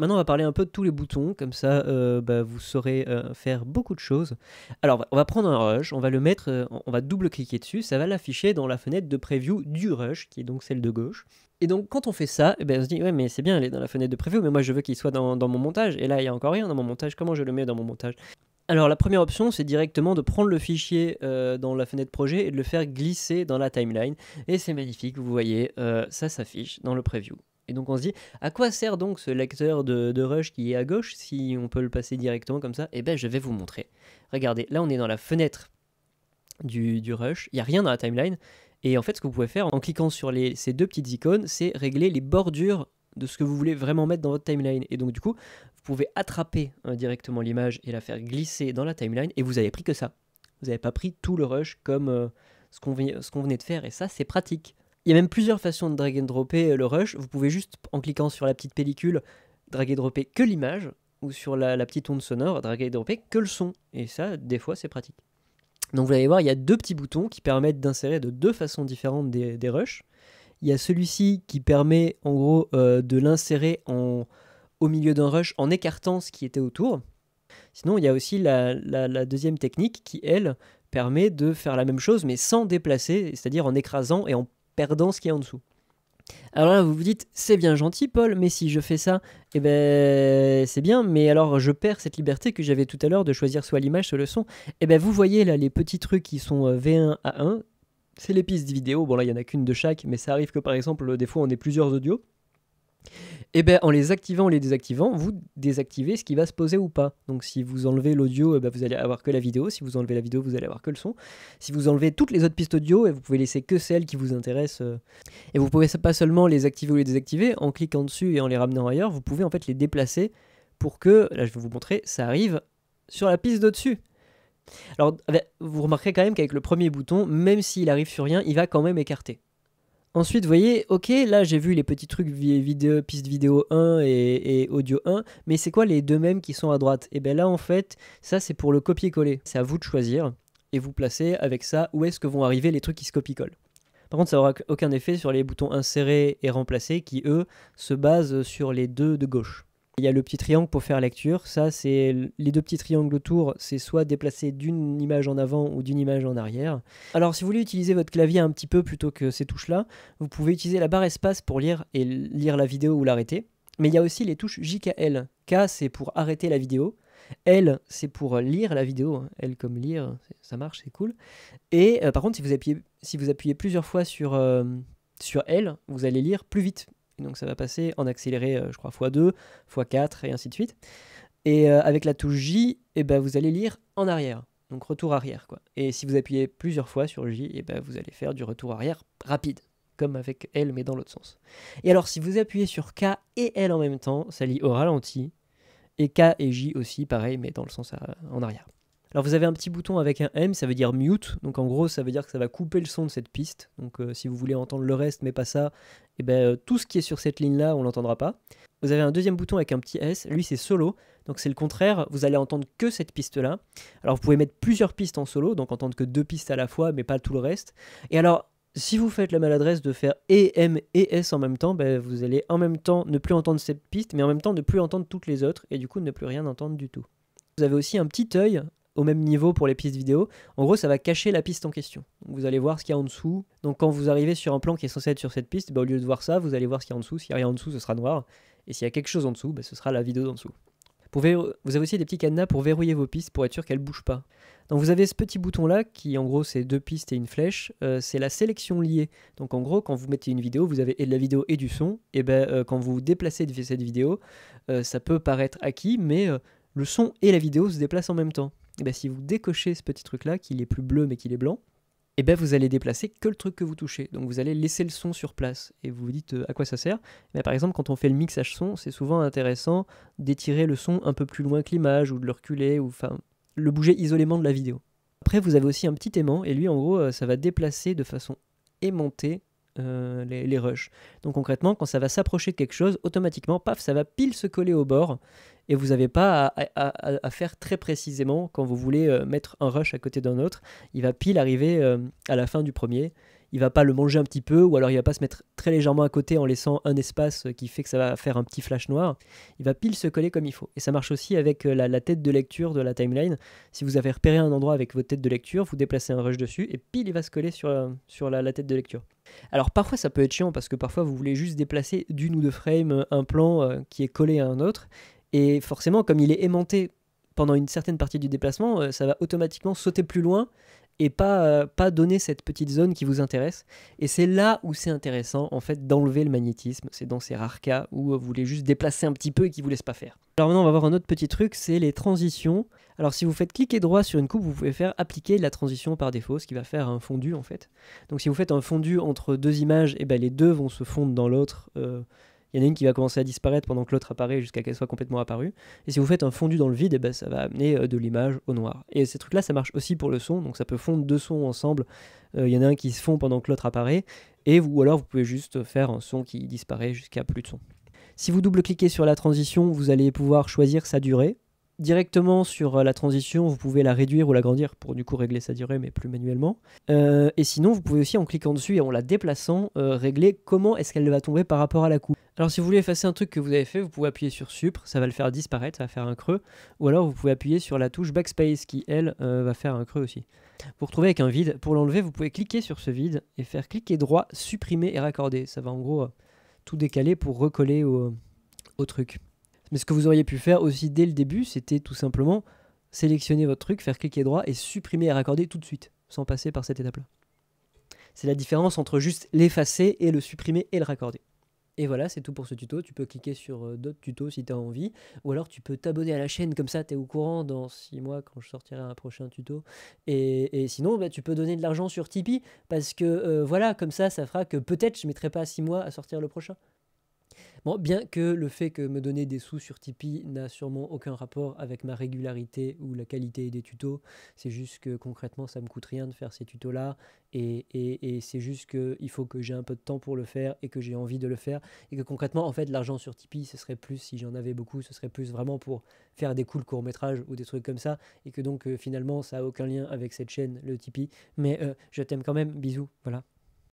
Maintenant, on va parler un peu de tous les boutons, comme ça, vous saurez faire beaucoup de choses. Alors, on va prendre un rush, on va le mettre, on va double-cliquer dessus, ça va l'afficher dans la fenêtre de preview du rush, qui est donc celle de gauche. Et donc, quand on fait ça, eh ben, on se dit, ouais, mais c'est bien, elle est dans la fenêtre de preview, mais moi, je veux qu'il soit dans mon montage. Et là, il n'y a encore rien dans mon montage. Comment je le mets dans mon montage? Alors, la première option, c'est directement de prendre le fichier dans la fenêtre projet et de le faire glisser dans la timeline. Et c'est magnifique, vous voyez, ça s'affiche dans le preview. Et donc on se dit, à quoi sert donc ce lecteur de rush qui est à gauche si on peut le passer directement comme ça? Eh bien, je vais vous montrer. Regardez, là on est dans la fenêtre du rush, il n'y a rien dans la timeline. Et en fait, ce que vous pouvez faire en cliquant sur ces deux petites icônes, c'est régler les bordures de ce que vous voulez vraiment mettre dans votre timeline. Et donc du coup, vous pouvez attraper directement l'image et la faire glisser dans la timeline, et vous n'avez pris que ça. Vous n'avez pas pris tout le rush comme ce qu'on venait de faire, et ça, c'est pratique. Il y a même plusieurs façons de drag and dropper le rush. Vous pouvez juste, en cliquant sur la petite pellicule, drag and dropper que l'image, ou sur la petite onde sonore, drag and dropper que le son. Et ça, des fois, c'est pratique. Donc vous allez voir, il y a deux petits boutons qui permettent d'insérer de deux façons différentes des rushs. Il y a celui-ci qui permet, en gros, de l'insérer au milieu d'un rush en écartant ce qui était autour. Sinon, il y a aussi la deuxième technique qui, elle, permet de faire la même chose, mais sans déplacer, c'est-à-dire en écrasant et en perdant ce qui est en dessous. Alors là, vous vous dites, c'est bien gentil, Paul, mais si je fais ça, eh ben, c'est bien, mais alors je perds cette liberté que j'avais tout à l'heure de choisir soit l'image, soit le son. Eh ben, vous voyez là les petits trucs qui sont V1 à 1, c'est les pistes vidéo. Bon, là, il n'y en a qu'une de chaque, mais ça arrive que par exemple, des fois, on ait plusieurs audios. Et bien en les activant ou les désactivant, vous désactivez ce qui va se poser ou pas. Donc si vous enlevez l'audio, vous allez avoir que la vidéo. Si vous enlevez la vidéo, vous allez avoir que le son. Si vous enlevez toutes les autres pistes audio, vous pouvez laisser que celles qui vous intéressent. Et vous pouvez pas seulement les activer ou les désactiver, en cliquant dessus et en les ramenant ailleurs, vous pouvez en fait les déplacer pour que, là je vais vous montrer, ça arrive sur la piste d'au-dessus. Alors vous remarquerez quand même qu'avec le premier bouton, même s'il arrive sur rien, il va quand même écarter. Ensuite, vous voyez, ok, là j'ai vu les petits trucs piste vidéo 1 et audio 1, mais c'est quoi les deux mêmes qui sont à droite? Et bien là, en fait, ça c'est pour le copier-coller. C'est à vous de choisir et vous placez avec ça où est-ce que vont arriver les trucs qui se copient-collent. Par contre, ça n'aura aucun effet sur les boutons insérer et remplacer qui, eux, se basent sur les deux de gauche. Il y a le petit triangle pour faire lecture. Ça, c'est les deux petits triangles autour. C'est soit déplacer d'une image en avant ou d'une image en arrière. Alors, si vous voulez utiliser votre clavier un petit peu plutôt que ces touches-là, vous pouvez utiliser la barre espace pour lire la vidéo ou l'arrêter. Mais il y a aussi les touches JKL. K, c'est pour arrêter la vidéo. L, c'est pour lire la vidéo. L comme lire, ça marche, c'est cool. Et par contre, si vous appuyez plusieurs fois sur L, vous allez lire plus vite. Donc ça va passer en accéléré, je crois, x2, x4 et ainsi de suite. Et avec la touche J, vous allez lire en arrière, donc retour arrière, quoi. Et si vous appuyez plusieurs fois sur J, vous allez faire du retour arrière rapide, comme avec L, mais dans l'autre sens. Et alors, si vous appuyez sur K et L en même temps, ça lit au ralenti, et K et J aussi, pareil, mais dans le sens en arrière. Alors vous avez un petit bouton avec un M, ça veut dire mute, donc en gros ça veut dire que ça va couper le son de cette piste, donc si vous voulez entendre le reste mais pas ça, tout ce qui est sur cette ligne là on l'entendra pas. Vous avez un deuxième bouton avec un petit S, lui c'est solo, donc c'est le contraire, vous allez entendre que cette piste là. Alors vous pouvez mettre plusieurs pistes en solo, donc entendre que deux pistes à la fois mais pas tout le reste. Et alors si vous faites la maladresse de faire et M et S en même temps, vous allez en même temps ne plus entendre cette piste mais en même temps ne plus entendre toutes les autres et du coup ne plus rien entendre du tout. Vous avez aussi un petit œil au même niveau pour les pistes vidéo. En gros, ça va cacher la piste en question. Donc, vous allez voir ce qu'il y a en dessous. Donc quand vous arrivez sur un plan qui est censé être sur cette piste, au lieu de voir ça, vous allez voir ce qu'il y a en dessous. S'il n'y a rien en dessous, ce sera noir. Et s'il y a quelque chose en dessous, ce sera la vidéo en dessous. Vous avez aussi des petits cadenas pour verrouiller vos pistes pour être sûr qu'elles ne bougent pas. Donc vous avez ce petit bouton là qui en gros c'est deux pistes et une flèche, c'est la sélection liée. Donc en gros quand vous mettez une vidéo, vous avez de la vidéo et du son, et quand vous déplacez cette vidéo, ça peut paraître acquis, mais le son et la vidéo se déplacent en même temps. Et si vous décochez ce petit truc là, qu'il est plus bleu mais qu'il est blanc, vous allez déplacer que le truc que vous touchez. Donc vous allez laisser le son sur place. Et vous vous dites à quoi ça sert. Par exemple, quand on fait le mixage son, c'est souvent intéressant d'étirer le son un peu plus loin que l'image, ou de le reculer, ou le bouger isolément de la vidéo. Après, vous avez aussi un petit aimant, et lui, en gros, ça va déplacer de façon aimantée les rushs. Donc concrètement, quand ça va s'approcher de quelque chose, automatiquement, paf, ça va pile se coller au bord, et vous n'avez pas à faire très précisément quand vous voulez mettre un rush à côté d'un autre. Il va pile arriver à la fin du premier. il va pas le manger un petit peu, ou alors il va pas se mettre très légèrement à côté en laissant un espace qui fait que ça va faire un petit flash noir. Il va pile se coller comme il faut. Et ça marche aussi avec la tête de lecture de la timeline. Si vous avez repéré un endroit avec votre tête de lecture, vous déplacez un rush dessus et pile il va se coller sur la tête de lecture. Alors parfois ça peut être chiant parce que parfois vous voulez juste déplacer d'une ou deux frames un plan qui est collé à un autre. Et forcément, comme il est aimanté pendant une certaine partie du déplacement, ça va automatiquement sauter plus loin et pas donner cette petite zone qui vous intéresse. Et c'est là où c'est intéressant en fait d'enlever le magnétisme. C'est dans ces rares cas où vous voulez juste déplacer un petit peu et qu'il vous laisse pas faire. Alors maintenant on va voir un autre petit truc, c'est les transitions. Alors si vous faites cliquer droit sur une coupe, vous pouvez faire appliquer la transition par défaut, ce qui va faire un fondu en fait. Donc si vous faites un fondu entre deux images, et ben les deux vont se fondre dans l'autre. Il y en a une qui va commencer à disparaître pendant que l'autre apparaît jusqu'à qu'elle soit complètement apparue. Et si vous faites un fondu dans le vide, eh ben, ça va amener de l'image au noir. Et ces trucs-là, ça marche aussi pour le son. Donc ça peut fondre deux sons ensemble. Il y en a un qui se fond pendant que l'autre apparaît. Ou alors vous pouvez juste faire un son qui disparaît jusqu'à plus de son. Si vous double-cliquez sur la transition, vous allez pouvoir choisir sa durée. Directement sur la transition, vous pouvez la réduire ou l'agrandir pour du coup régler sa durée, mais plus manuellement. Et sinon, vous pouvez aussi en cliquant dessus et en la déplaçant, régler comment est-ce qu'elle va tomber par rapport à la coupe. Alors si vous voulez effacer un truc que vous avez fait, vous pouvez appuyer sur Supr, ça va le faire disparaître, ça va faire un creux. Ou alors vous pouvez appuyer sur la touche Backspace qui, elle, va faire un creux aussi. Vous vous retrouvez avec un vide. Pour l'enlever, vous pouvez cliquer sur ce vide et faire cliquer droit, supprimer et raccorder. Ça va en gros tout décaler pour recoller au truc. Mais ce que vous auriez pu faire aussi dès le début, c'était tout simplement sélectionner votre truc, faire cliquer droit et supprimer et raccorder tout de suite, sans passer par cette étape-là. C'est la différence entre juste l'effacer et le supprimer et le raccorder. Et voilà, c'est tout pour ce tuto. Tu peux cliquer sur d'autres tutos si tu as envie, ou alors tu peux t'abonner à la chaîne, comme ça tu es au courant dans 6 mois quand je sortirai un prochain tuto. Et sinon, bah, tu peux donner de l'argent sur Tipeee, parce que voilà, comme ça fera que peut-être je ne mettrai pas 6 mois à sortir le prochain. Bon, bien que le fait que me donner des sous sur Tipeee n'a sûrement aucun rapport avec ma régularité ou la qualité des tutos, c'est juste que concrètement ça me coûte rien de faire ces tutos là et c'est juste qu'il faut que j'ai un peu de temps pour le faire et que j'ai envie de le faire et que concrètement en fait l'argent sur Tipeee ce serait plus, si j'en avais beaucoup, ce serait plus vraiment pour faire des cool courts-métrages ou des trucs comme ça et que donc finalement ça a aucun lien avec cette chaîne, le Tipeee, mais je t'aime quand même, bisous, voilà.